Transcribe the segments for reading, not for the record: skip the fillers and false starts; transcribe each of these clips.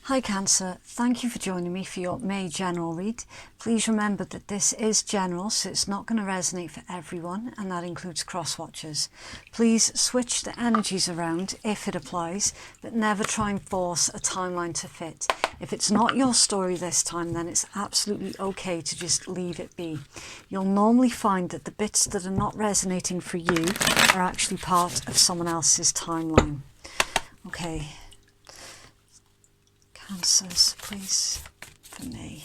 Hi Cancer, thank you for joining me for your May general read. Please remember that this is general, so it's not going to resonate for everyone, and that includes cross-watchers. Please switch the energies around if it applies, but never try and force a timeline to fit. If it's not your story this time, then it's absolutely okay to just leave it be. You'll normally find that the bits that are not resonating for you are actually part of someone else's timeline. Okay. Cancers, please, for me.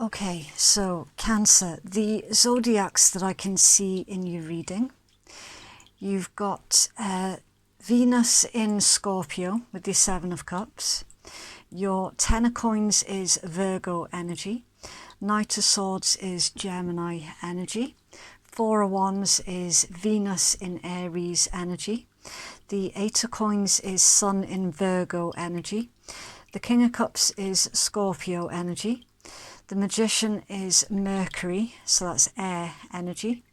Okay, so Cancer, the zodiacs that I can see in your reading, you've got Venus in Scorpio with your Seven of Cups. Your Ten of Coins is Virgo energy. Knight of Swords is Gemini energy. Four of Wands is Venus in Aries energy. The Eight of Coins is Sun in Virgo energy. The King of Cups is Scorpio energy. The Magician is Mercury, so that's air energy.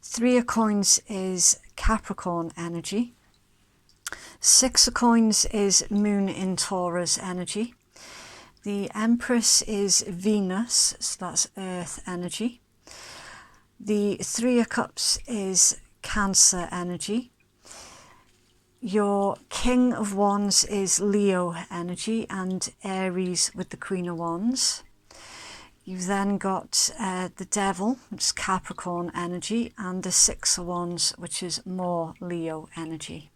Three of Coins is Capricorn energy. Six of Coins is Moon in Taurus energy. The Empress is Venus, so that's Earth energy. The Three of Cups is Cancer energy. Your King of Wands is Leo energy and Aries with the Queen of Wands. You've then got the Devil, which is Capricorn energy, and the Six of Wands, which is more Leo energy.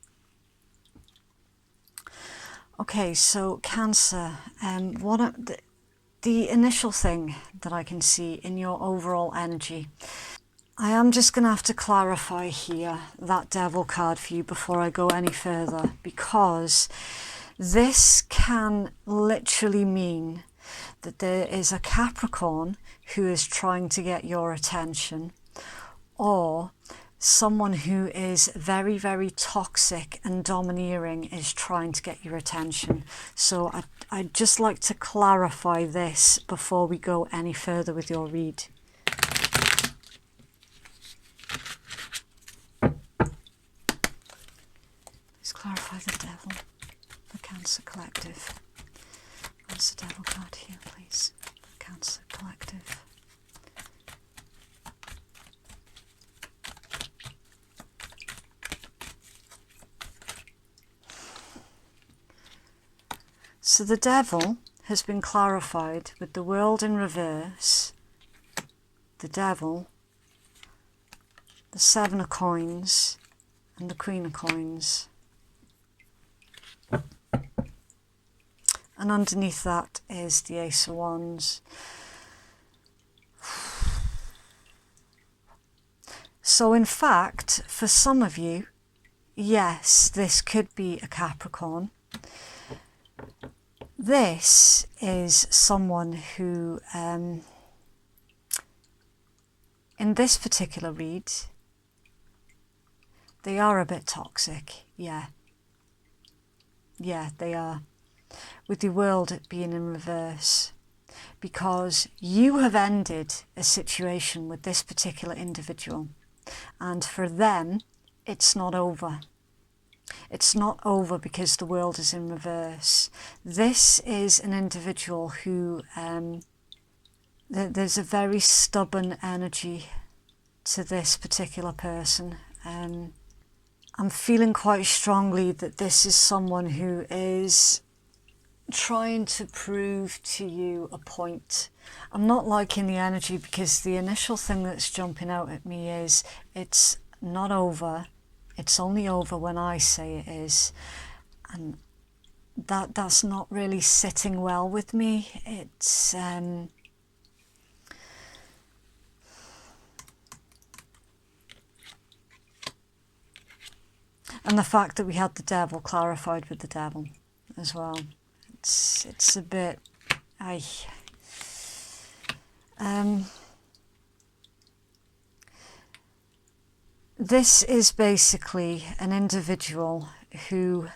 Okay, so Cancer, the initial thing that I can see in your overall energy, I am just going to have to clarify here that Devil card for you before I go any further, because this can literally mean that there is a Capricorn who is trying to get your attention, or someone who is very, very toxic and domineering is trying to get your attention. So I'd just like to clarify this before we go any further with your read. Please clarify the Devil, the Cancer Collective. What's the Devil card here, please? Cancer Collective. So the Devil has been clarified with the World in reverse, the Devil, the Seven of Coins, and the Queen of Coins. And underneath that is the Ace of Wands. So in fact, for some of you, yes, this could be a Capricorn. This is someone who, in this particular read, they are a bit toxic, yeah. Yeah, they are. With the World being in reverse, because you have ended a situation with this particular individual, and for them it's not over. It's not over because the World is in reverse. This is an individual who there's a very stubborn energy to this particular person. I'm feeling quite strongly that this is someone who is trying to prove to you a point. I'm not liking the energy because the initial thing that's jumping out at me is it's not over. It's only over when I say it is. And that's not really sitting well with me. It's and the fact that we had the Devil clarified with the Devil as well. It's a bit This is basically an individual who,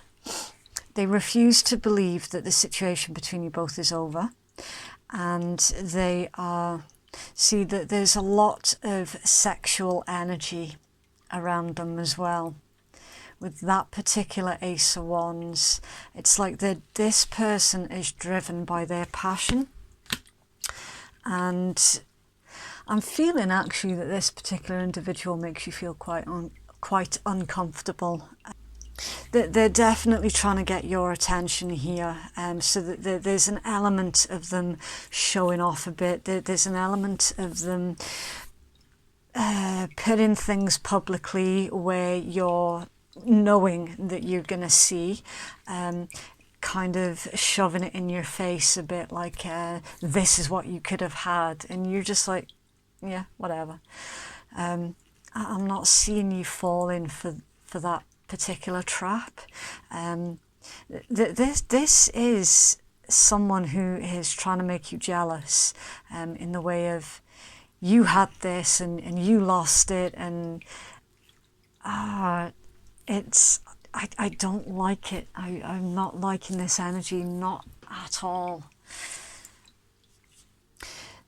they refuse to believe that the situation between you both is over, and they see that there's a lot of sexual energy around them as well. With that particular Ace of Wands, it's like this person is driven by their passion, and I'm feeling actually that this particular individual makes you feel quite uncomfortable. They're definitely trying to get your attention here, so that there's an element of them showing off a bit. There's an element of them putting things publicly where you're knowing that you're going to see, kind of shoving it in your face a bit, like this is what you could have had, and you're just like, yeah, whatever. I'm not seeing you falling for that particular trap. This is someone who is trying to make you jealous, in the way of, you had this and you lost it, and it's, I don't like it. I'm not liking this energy, not at all.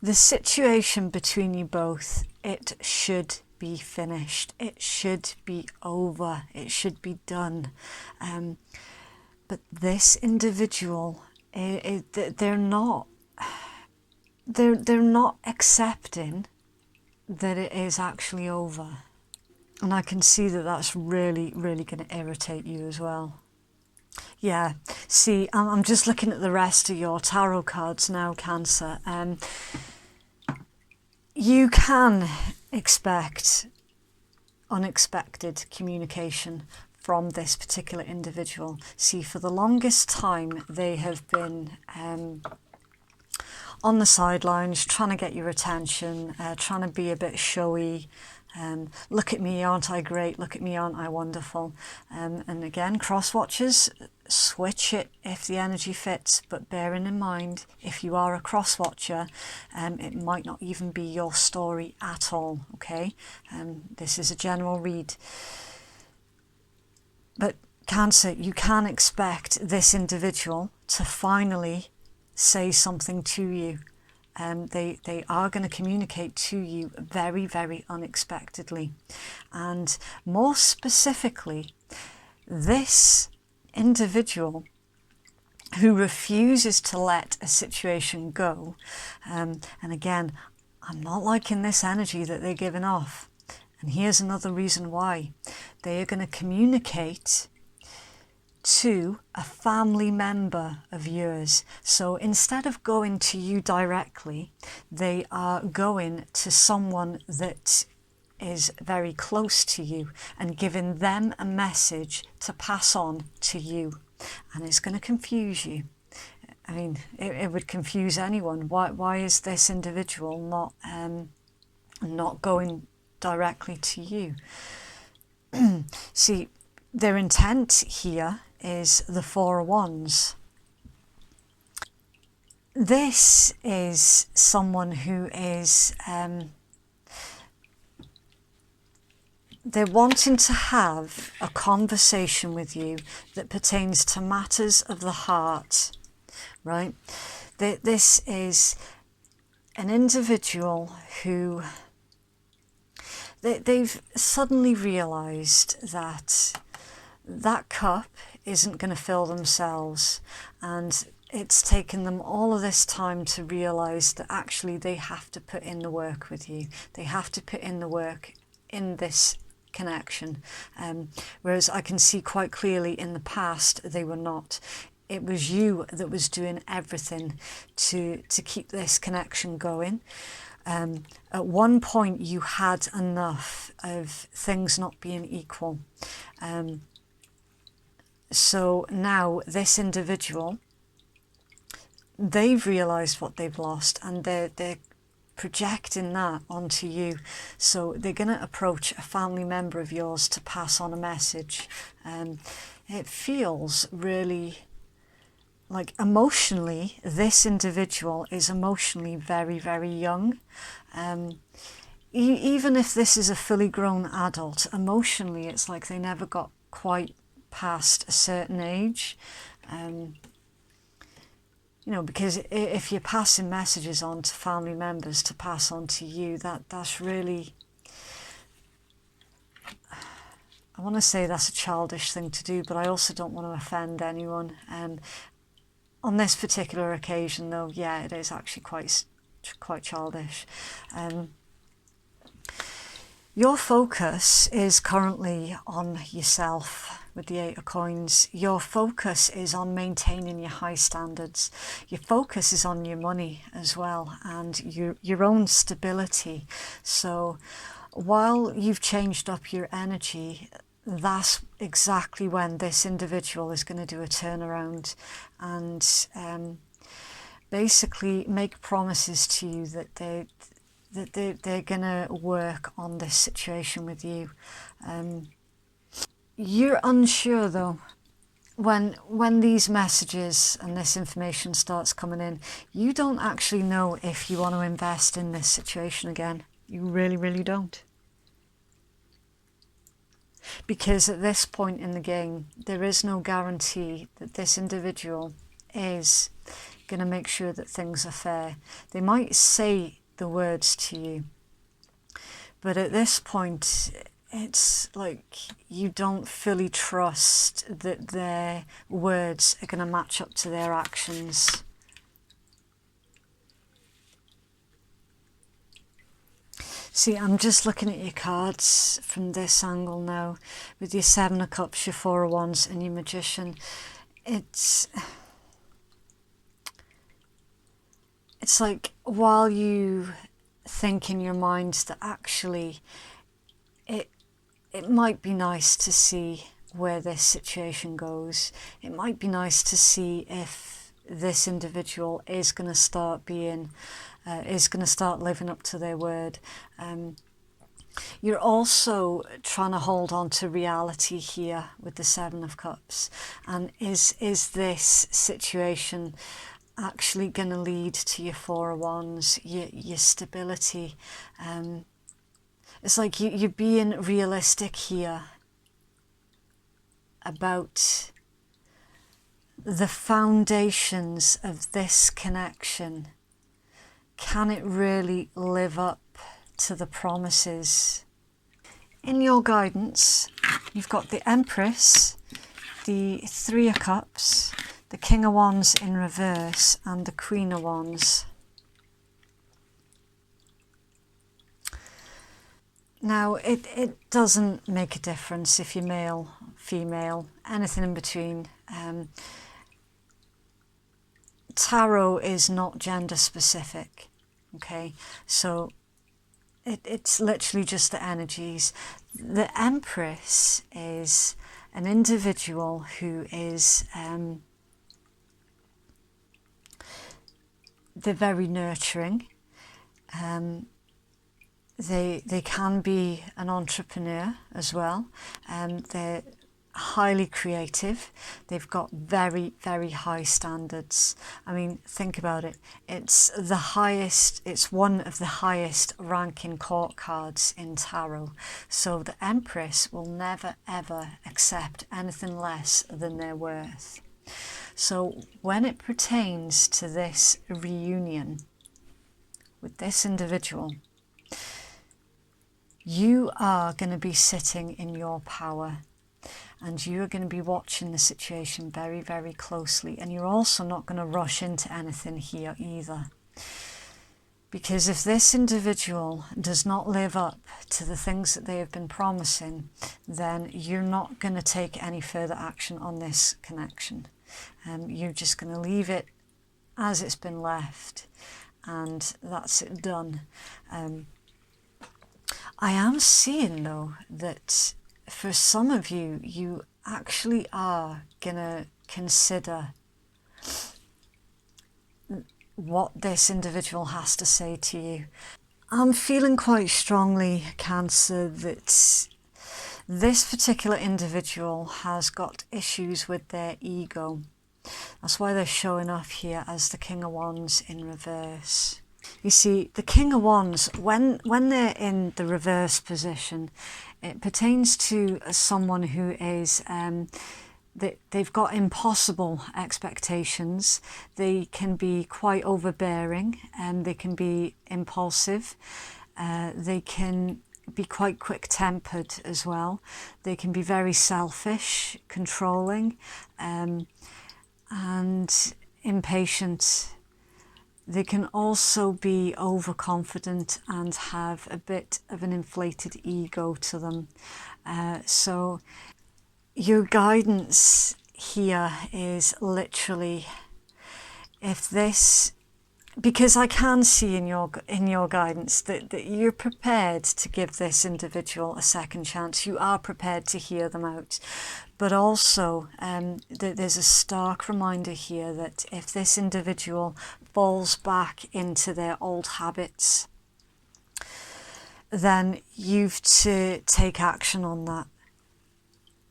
The situation between you both, it should be finished. It should be over. It should be done. But this individual, they're not accepting that it is actually over. And I can see that that's really, really going to irritate you as well. Yeah, see, I'm just looking at the rest of your tarot cards now, Cancer. You can expect unexpected communication from this particular individual. See, for the longest time, they have been on the sidelines, trying to get your attention, trying to be a bit showy. Look at me, aren't I great? Look at me, aren't I wonderful? And again, cross watchers, switch it if the energy fits, but bearing in mind, if you are a cross watcher, it might not even be your story at all, okay? This is a general read. But Cancer, you can expect this individual to finally say something to you. They are going to communicate to you very, very unexpectedly. And more specifically, this individual who refuses to let a situation go, and again, I'm not liking this energy that they're giving off. And here's another reason why. They are going to communicate to a family member of yours. So instead of going to you directly, they are going to someone that is very close to you and giving them a message to pass on to you. And it's going to confuse you. I mean, it would confuse anyone. Why is this individual not going directly to you? See, their intent here is the Four of Wands. This is someone who is, they're wanting to have a conversation with you that pertains to matters of the heart, right? This is an individual who, they've suddenly realised that cup isn't going to fill themselves, and it's taken them all of this time to realise that actually they have to put in the work with you. They have to put in the work in this connection, whereas I can see quite clearly in the past they were not. It was you that was doing everything to keep this connection going. At one point you had enough of things not being equal. So now this individual, they've realised what they've lost, and they're projecting that onto you. So they're going to approach a family member of yours to pass on a message. It feels really like emotionally, this individual is emotionally very, very young. Even if this is a fully grown adult, emotionally it's like they never got quite past a certain age. You know, because if you're passing messages on to family members to pass on to you, that's really, I want to say that's a childish thing to do, but I also don't want to offend anyone. On this particular occasion, though, yeah, it is actually quite childish. Your focus is currently on yourself with the Eight of Coins. Your focus is on maintaining your high standards. Your focus is on your money as well, and your own stability. So while you've changed up your energy, that's exactly when this individual is going to do a turnaround and basically make promises to you that they're going to work on this situation with you. You're unsure though. When these messages and this information starts coming in, you don't actually know if you want to invest in this situation again. You really, really don't. Because at this point in the game, there is no guarantee that this individual is going to make sure that things are fair. They might say the words to you, but at this point, it's like you don't fully trust that their words are going to match up to their actions. See, I'm just looking at your cards from this angle now, with your Seven of Cups, your Four of Wands, and your Magician. It's like, while you think in your mind that actually it might be nice to see where this situation goes. It might be nice to see if this individual is going to start being is going to start living up to their word. You're also trying to hold on to reality here with the Seven of Cups. And is this situation actually going to lead to your Four of Wands, your stability? It's like you're being realistic here about the foundations of this connection. Can it really live up to the promises? In your guidance, you've got the Empress, the Three of Cups, the King of Wands in reverse, and the Queen of Wands. Now, it doesn't make a difference if you're male, female, anything in between. Tarot is not gender specific, okay? So it's literally just the energies. The Empress is an individual who is, they're very nurturing. They can be an entrepreneur as well. They're highly creative. They've got very, very high standards. I mean, think about it. It's one of the highest ranking court cards in tarot. So the Empress will never ever accept anything less than their worth. So when it pertains to this reunion with this individual, you are going to be sitting in your power, and you are going to be watching the situation very, very closely. And you're also not going to rush into anything here either. Because if this individual does not live up to the things that they have been promising, then you're not going to take any further action on this connection. You're just going to leave it as it's been left, and that's it, done. I am seeing though that for some of you, you actually are going to consider what this individual has to say to you. I'm feeling quite strongly, Cancer, that this particular individual has got issues with their ego. That's why they're showing up here as the King of Wands in reverse. You see, the King of Wands, when they're in the reverse position, it pertains to someone who is, they've got impossible expectations. They can be quite overbearing, and they can be impulsive. They can be quite quick-tempered as well. They can be very selfish, controlling, and impatient. They can also be overconfident and have a bit of an inflated ego to them. So your guidance here is literally, if this, because I can see in your guidance that you're prepared to give this individual a second chance. You are prepared to hear them out. But also there's a stark reminder here that if this individual falls back into their old habits, then you've to take action on that,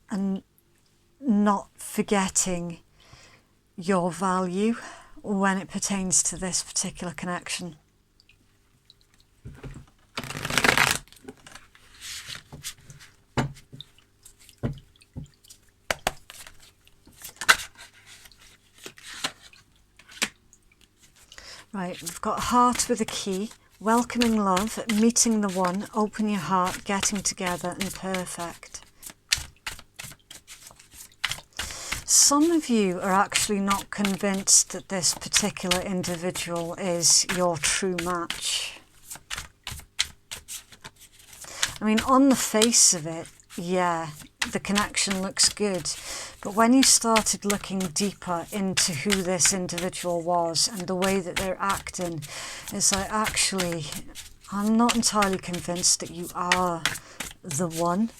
and not forgetting your value when it pertains to this particular connection. Right, we've got heart with a key, welcoming love, meeting the one, open your heart, getting together, and perfect. Some of you are actually not convinced that this particular individual is your true match. I mean, on the face of it, yeah, the connection looks good. But when you started looking deeper into who this individual was and the way that they're acting, it's like, actually, I'm not entirely convinced that you are the one.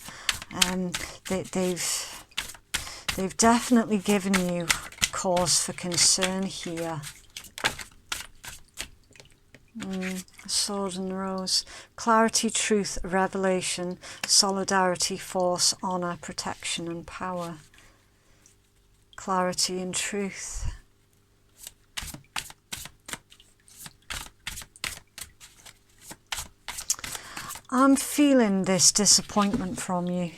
They've definitely given you cause for concern here. Sword and Rose. Clarity, truth, revelation, solidarity, force, honour, protection and power. Clarity and truth. I'm feeling this disappointment from you.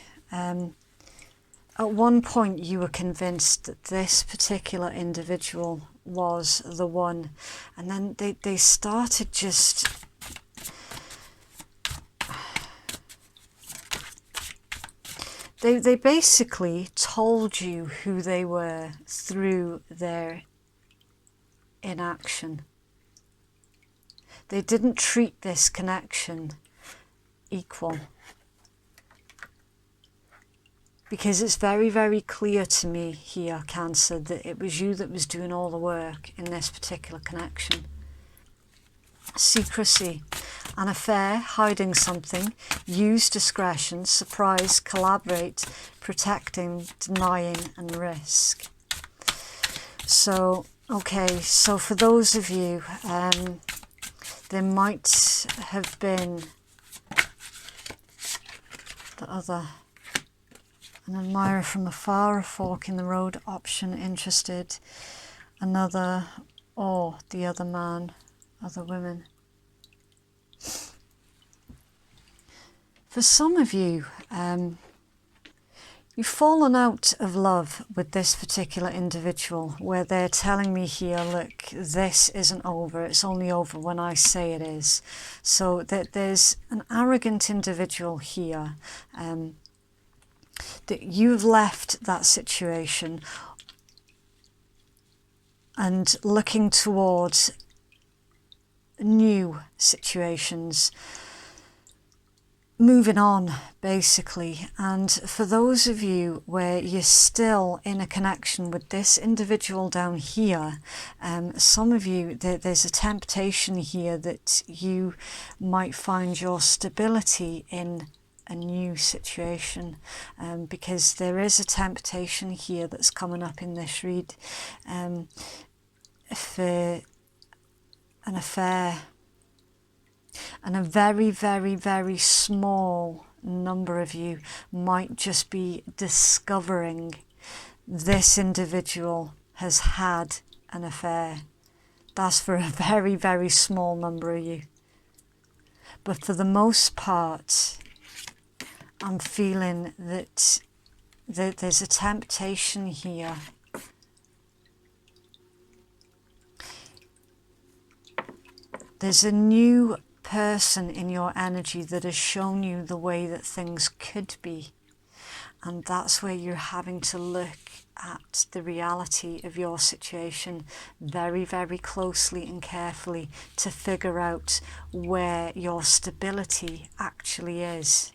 At one point you were convinced that this particular individual was the one, and then they started just they basically told you who they were through their inaction. They didn't treat this connection equal. Because it's very, very clear to me here, Cancer, that it was you that was doing all the work in this particular connection. Secrecy, an affair, hiding something, use discretion, surprise, collaborate, protecting, denying and risk. So, okay, so for those of you, there might have been the other... An admirer from afar, a fork in the road, option, interested, another, or the other man, other women. For some of you, you've fallen out of love with this particular individual, where they're telling me here, look, this isn't over, it's only over when I say it is. So that there's an arrogant individual here, that you've left that situation and looking towards new situations, moving on basically. And for those of you where you're still in a connection with this individual down here, some of you, there's a temptation here that you might find your stability in a new situation, because there is a temptation here that's coming up in this read for an affair, and a very, very, very small number of you might just be discovering this individual has had an affair. That's for a very, very small number of you. But for the most part, I'm feeling that there's a temptation here. There's a new person in your energy that has shown you the way that things could be. And that's where you're having to look at the reality of your situation very, very closely and carefully to figure out where your stability actually is.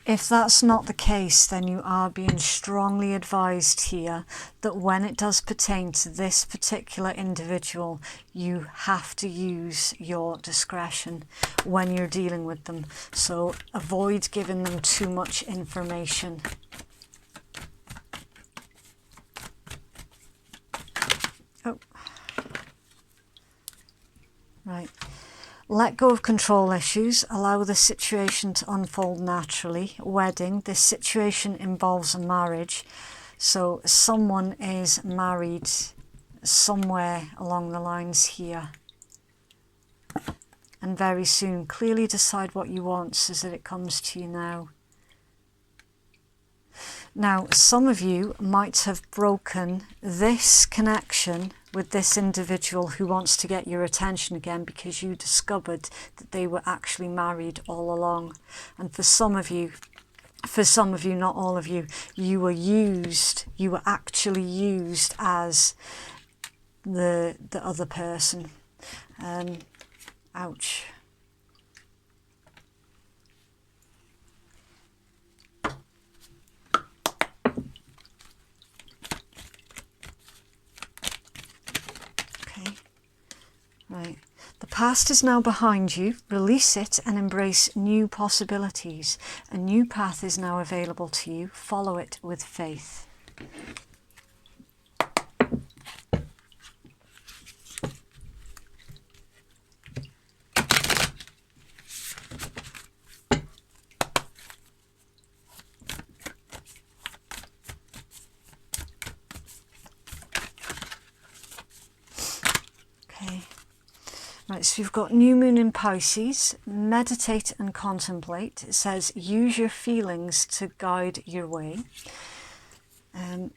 If that's not the case, then you are being strongly advised here that when it does pertain to this particular individual, you have to use your discretion when you're dealing with them. So avoid giving them too much information. Oh, right. Let go of control issues, allow the situation to unfold naturally. Wedding, this situation involves a marriage, so someone is married somewhere along the lines here. And very soon, clearly decide what you want so that it comes to you now. Now, some of you might have broken this connection with this individual who wants to get your attention again because you discovered that they were actually married all along. And for some of you, not all of you, you were actually used as the other person. Ouch. Right. The past is now behind you. Release it and embrace new possibilities. A new path is now available to you. Follow it with faith. Right, so you've got new moon in Pisces. Meditate and contemplate. It says use your feelings to guide your way. It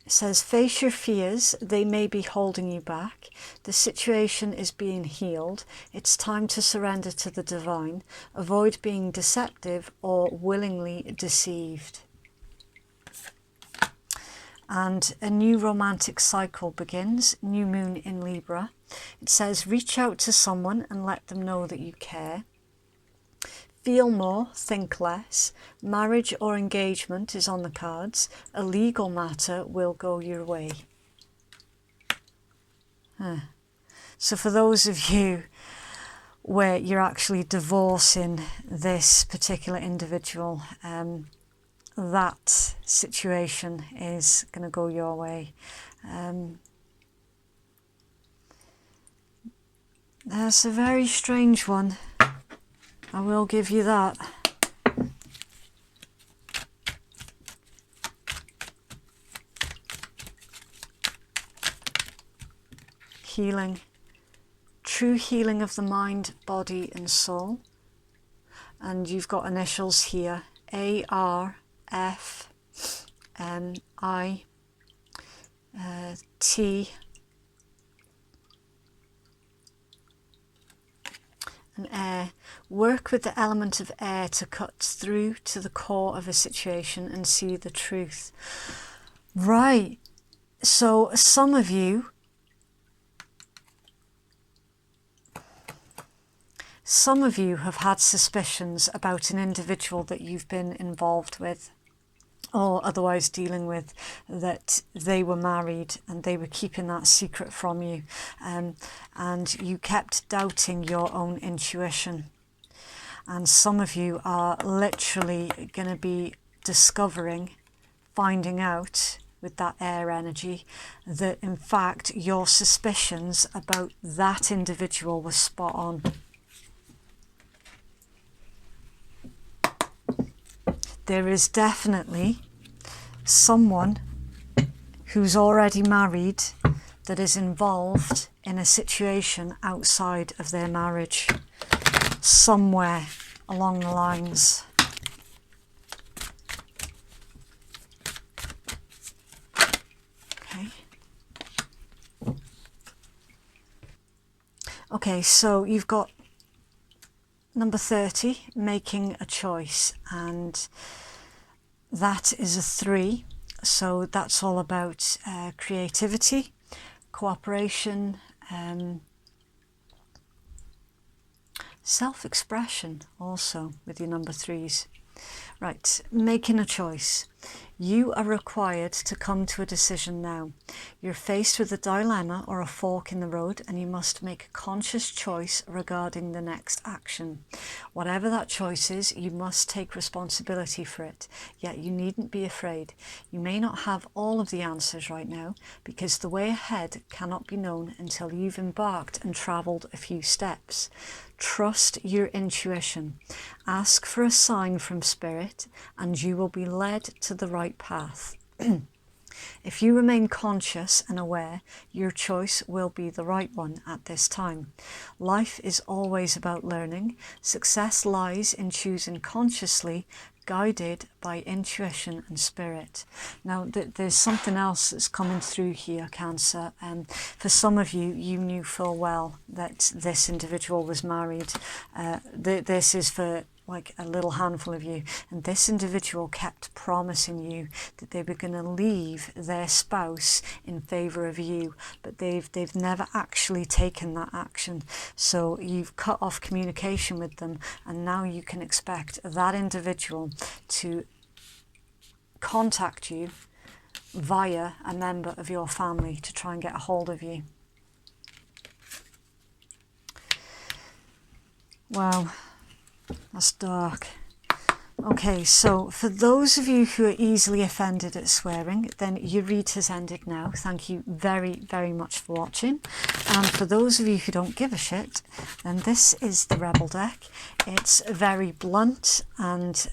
says face your fears. They may be holding you back. The situation is being healed. It's time to surrender to the divine. Avoid being deceptive or willingly deceived. And a new romantic cycle begins. New moon in Libra. It says reach out to someone and let them know that you care. Feel more, think less. Marriage or engagement is on the cards. A legal matter will go your way. So for those of you where you're actually divorcing this particular individual, that situation is going to go your way. That's a very strange one. I will give you that. Healing. True healing of the mind, body and soul. And you've got initials here. A-R F N I T and air. Work with the element of air to cut through to the core of a situation and see the truth. Right. So some of you have had suspicions about an individual that you've been involved with or otherwise dealing with, that they were married and they were keeping that secret from you, and you kept doubting your own intuition. And some of you are literally going to be finding out with that air energy that in fact your suspicions about that individual were spot on. there is definitely someone who's already married that is involved in a situation outside of their marriage, somewhere along the lines. Okay, so you've got number 30, making a choice, and that is a 3. So that's all about creativity, cooperation, self-expression also with your number 3s. Right, making a choice. You are required to come to a decision now. You're faced with a dilemma or a fork in the road, and you must make a conscious choice regarding the next action. Whatever that choice is, you must take responsibility for it, yet you needn't be afraid. You may not have all of the answers right now, because the way ahead cannot be known until you've embarked and travelled a few steps. Trust your intuition. Ask for a sign from Spirit, and you will be led to the right path. If you remain conscious and aware, your choice will be the right one at this time. Life is always about learning. Success lies in choosing consciously, guided by intuition and spirit. Now, there's something else that's coming through here, Cancer. For some of you, you knew full well that this individual was married. This is for like a little handful of you, and this individual kept promising you that they were going to leave their spouse in favor of you, but they've never actually taken that action. So you've cut off communication with them, and now you can expect that individual to contact you via a member of your family to try and get a hold of you. Wow. That's dark. Okay, so for those of you who are easily offended at swearing, then your read has ended now. Thank you very, very much for watching. And for those of you who don't give a shit, then this is the Rebel deck. It's very blunt, and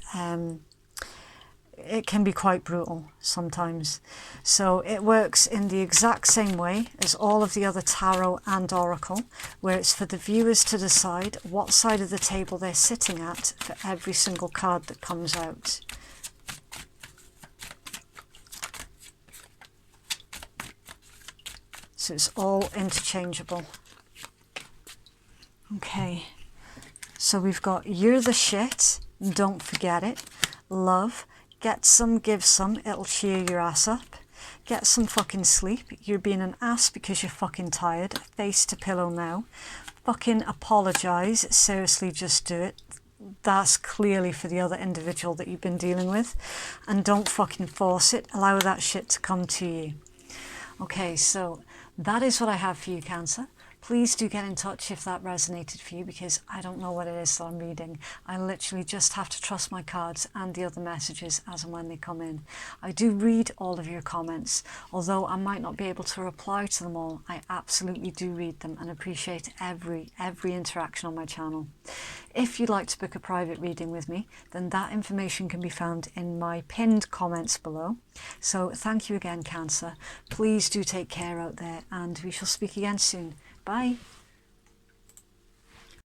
it can be quite brutal sometimes. So it works in the exact same way as all of the other tarot and oracle, where it's for the viewers to decide what side of the table they're sitting at for every single card that comes out. So it's all interchangeable. Okay, so we've got you're the shit, don't forget it. Love, get some, give some, it'll cheer your ass up. Get some fucking sleep. You're being an ass because you're fucking tired. Face to pillow now. Fucking apologise. Seriously, just do it. That's clearly for the other individual that you've been dealing with. And don't fucking force it. Allow that shit to come to you. Okay, so that is what I have for you, Cancer. Please do get in touch if that resonated for you, because I don't know what it is that I'm reading. I literally just have to trust my cards and the other messages as and when they come in. I do read all of your comments, although I might not be able to reply to them all. I absolutely do read them and appreciate every interaction on my channel. If you'd like to book a private reading with me, then that information can be found in my pinned comments below. So thank you again, Cancer. Please do take care out there, and we shall speak again soon. Bye.